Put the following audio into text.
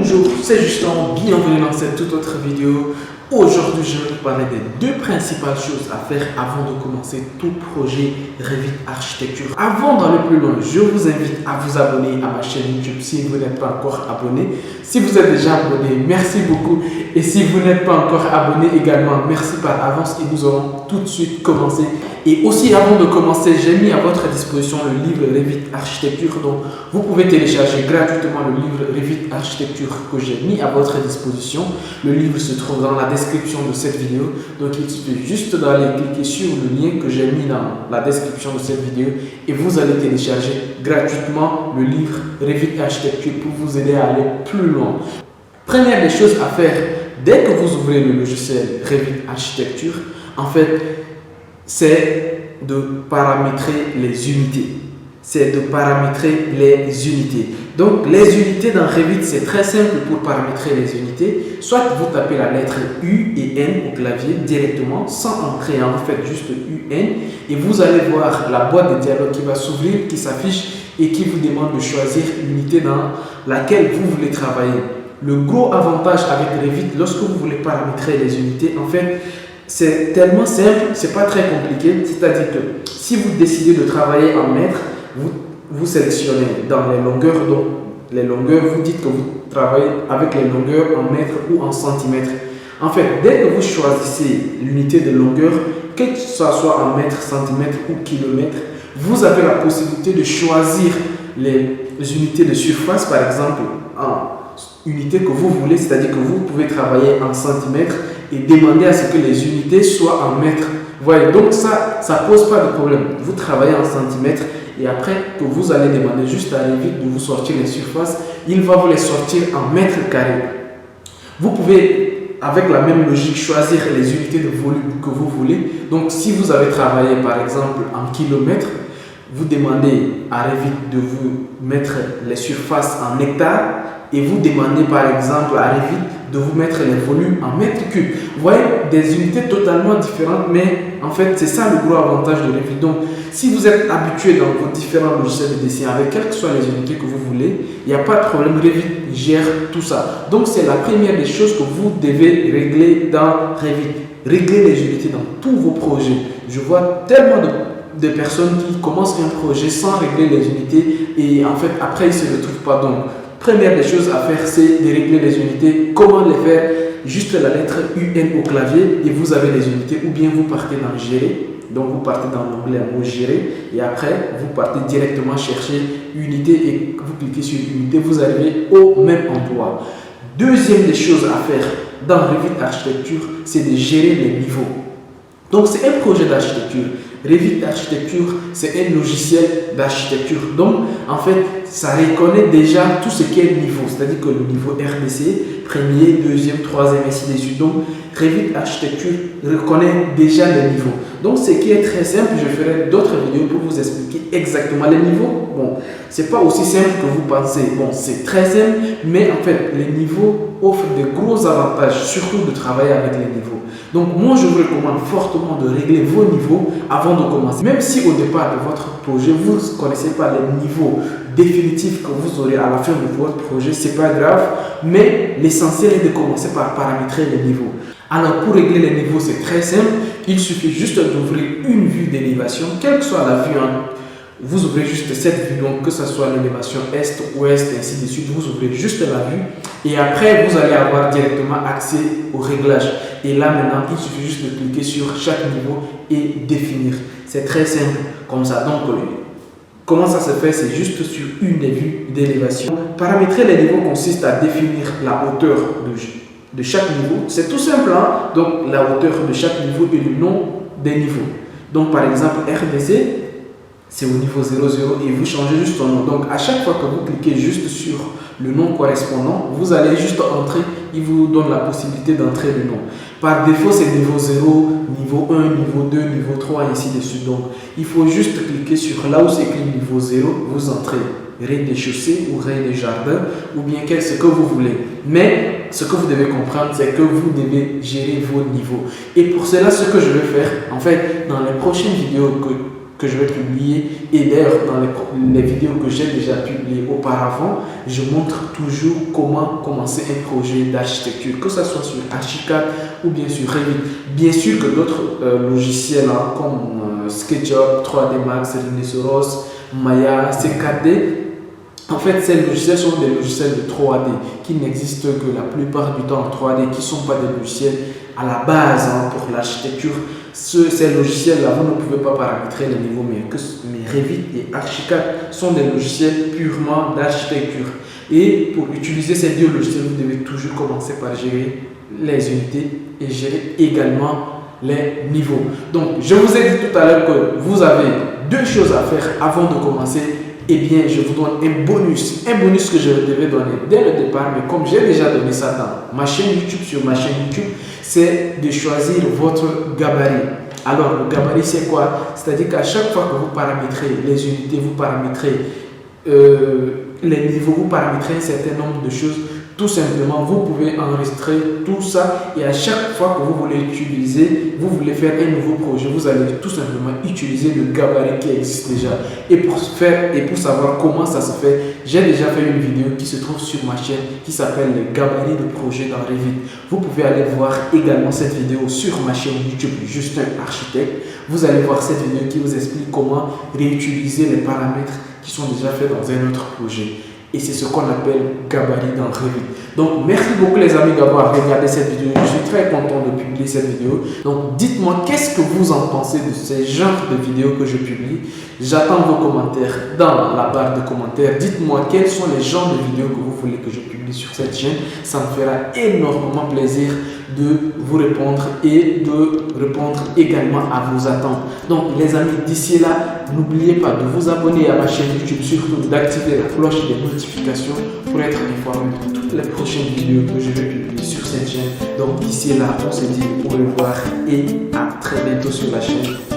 Bonjour, c'est Justin, bienvenue dans cette toute autre vidéo. Aujourd'hui, je vais vous parler des deux principales choses à faire avant de commencer tout projet Revit Architecture. Avant d'aller plus loin, je vous invite à vous abonner à ma chaîne YouTube si vous n'êtes pas encore abonné. Si vous êtes déjà abonné, merci beaucoup. Et si vous n'êtes pas encore abonné également, merci par avance et nous allons tout de suite commencer. Et aussi, avant de commencer, j'ai mis à votre disposition le livre Revit Architecture. Donc, vous pouvez télécharger gratuitement le livre Revit Architecture que j'ai mis à votre disposition. Le livre se trouve dans la description de cette vidéo. Donc, il suffit juste d'aller cliquer sur le lien que j'ai mis dans la description de cette vidéo et vous allez télécharger gratuitement le livre Revit Architecture pour vous aider à aller plus loin. Première des choses à faire, dès que vous ouvrez le logiciel Revit Architecture, en fait, c'est de paramétrer les unités. Donc, les unités dans Revit, c'est très simple pour paramétrer les unités. Soit vous tapez la lettre U et N au clavier directement, sans entrer, vous faites juste UN et vous allez voir la boîte de dialogue qui va s'ouvrir, qui s'affiche et qui vous demande de choisir l'unité dans laquelle vous voulez travailler. Le gros avantage avec Revit, lorsque vous voulez paramétrer les unités, en fait, c'est tellement simple, c'est pas très compliqué. C'est-à-dire que si vous décidez de travailler en mètres, vous sélectionnez dans les longueurs. Donc, les longueurs, vous dites que vous travaillez avec les longueurs en mètres ou en centimètres. En fait, dès que vous choisissez l'unité de longueur, que ce soit en mètres, centimètres ou kilomètres, vous avez la possibilité de choisir les unités de surface, par exemple, en unité que vous voulez, c'est-à-dire que vous pouvez travailler en centimètres et demander à ce que les unités soient en mètres. Voyez, donc ça pose pas de problème. Vous travaillez en centimètres et après que vous allez demander juste à Revit de vous sortir les surfaces, il va vous les sortir en mètres carrés. Vous pouvez, avec la même logique, choisir les unités de volume que vous voulez. Donc, si vous avez travaillé par exemple en kilomètres, vous demandez à Revit de vous mettre les surfaces en hectares et vous demandez par exemple à Revit de vous mettre les volumes en mètres cubes. Vous voyez, des unités totalement différentes, mais en fait, c'est ça le gros avantage de Revit. Donc, si vous êtes habitué dans vos différents logiciels de dessin avec quelles que soient les unités que vous voulez, il n'y a pas de problème, Revit gère tout ça. Donc, c'est la première des choses que vous devez régler dans Revit. Régler les unités dans tous vos projets. Je vois tellement de personnes qui commencent un projet sans régler les unités et en fait, après, ils ne se retrouvent pas. Donc, première des choses à faire, c'est de régler les unités. Comment les faire? Juste la lettre UN au clavier et vous avez les unités, ou bien vous partez dans Gérer. Donc vous partez dans l'onglet mot Gérer et après vous partez directement chercher unité et vous cliquez sur unité, vous arrivez au même endroit. Deuxième des choses à faire dans Revit Architecture, c'est de gérer les niveaux. Donc c'est un projet d'architecture. Revit Architecture, c'est un logiciel d'architecture. Donc, en fait, ça reconnaît déjà tout ce qui est niveau. C'est-à-dire que le niveau RDC, premier, deuxième, troisième, ainsi de suite. Donc, Revit Architecture reconnaît déjà les niveaux. Donc, ce qui est très simple, je ferai d'autres vidéos pour vous expliquer exactement les niveaux. Bon, c'est pas aussi simple que vous pensez. Bon, c'est très simple, mais en fait, les niveaux offrent de gros avantages, surtout de travailler avec les niveaux. Donc, moi, je vous recommande fortement de régler vos niveaux avant de commencer. Même si au départ de votre projet, vous ne connaissez pas les niveaux définitifs que vous aurez à la fin de votre projet, c'est pas grave. Mais l'essentiel est de commencer par paramétrer les niveaux. Alors, pour régler les niveaux, c'est très simple. Il suffit juste d'ouvrir une vue d'élévation, quelle que soit la vue. Vous ouvrez juste cette vue, donc que ce soit l'élévation est, ouest, et ainsi de suite. Vous ouvrez juste la vue et après, vous allez avoir directement accès au réglage. Et là, maintenant, il suffit juste de cliquer sur chaque niveau et définir. C'est très simple comme ça. Donc, comment ça se fait? C'est juste sur une des vues d'élévation. Paramétrer les niveaux consiste à définir la hauteur de chaque niveau. C'est tout simple, Donc, la hauteur de chaque niveau et le nom des niveaux. Donc, par exemple, RDC, c'est au niveau 00 et vous changez juste ton nom. Donc, à chaque fois que vous cliquez juste sur le nom correspondant, vous allez juste entrer, il vous donne la possibilité d'entrer le nom. Par défaut, c'est niveau 0, niveau 1, niveau 2, niveau 3, et ainsi de suite. Donc, il faut juste cliquer sur là où c'est écrit niveau 0, vous entrez rez-de-chaussée ou rez-de-jardin ou bien ce que vous voulez. Mais ce que vous devez comprendre, c'est que vous devez gérer vos niveaux. Et pour cela, ce que je vais faire, en fait, dans les prochaines vidéos que je vais publier. Et d'ailleurs, dans les vidéos que j'ai déjà publiées auparavant, je montre toujours comment commencer un projet d'architecture, que ce soit sur Archicad ou bien sur Revit. Bien sûr que d'autres logiciels comme SketchUp, 3D Max, Rhinoceros, Maya, C4D, en fait, ces logiciels sont des logiciels de 3D qui n'existent que la plupart du temps en 3D, qui ne sont pas des logiciels à la base pour l'architecture. Ces logiciels-là, vous ne pouvez pas paramétrer les niveaux, mais Revit et Archicad sont des logiciels purement d'architecture. Et pour utiliser ces deux logiciels, vous devez toujours commencer par gérer les unités et gérer également les niveaux. Donc, je vous ai dit tout à l'heure que vous avez deux choses à faire avant de commencer. Eh bien, je vous donne un bonus que je devais donner dès le départ, mais comme j'ai déjà donné ça dans ma chaîne YouTube, sur ma chaîne YouTube, c'est de choisir votre gabarit. Alors, le gabarit, c'est quoi? C'est-à-dire qu'à chaque fois que vous paramétrez les unités, vous paramétrez les niveaux, vous paramétrez un certain nombre de choses, tout simplement, vous pouvez enregistrer tout ça et à chaque fois que vous voulez utiliser, vous voulez faire un nouveau projet, vous allez tout simplement utiliser le gabarit qui existe déjà. Et pour savoir comment ça se fait, j'ai déjà fait une vidéo qui se trouve sur ma chaîne qui s'appelle le gabarit de projet dans Revit. Vous pouvez aller voir également cette vidéo sur ma chaîne YouTube Justin Architecte. Vous allez voir cette vidéo qui vous explique comment réutiliser les paramètres qui sont déjà faits dans un autre projet. Et c'est ce qu'on appelle gabarit dans Revit. Donc, merci beaucoup les amis d'avoir regardé cette vidéo. Je suis très content de publier cette vidéo. Donc, dites-moi qu'est-ce que vous en pensez de ces genres de vidéos que je publie. J'attends vos commentaires dans la barre de commentaires. Dites-moi quels sont les genres de vidéos que vous voulez que je publie sur cette chaîne. Ça me fera énormément plaisir de vous répondre et de répondre également à vos attentes. Donc les amis, d'ici là, n'oubliez pas de vous abonner à ma chaîne YouTube, surtout d'activer la cloche des notifications pour être informé de toutes les prochaines vidéos que je vais publier sur cette chaîne. Donc d'ici là, on se dit au revoir et à très bientôt sur la chaîne.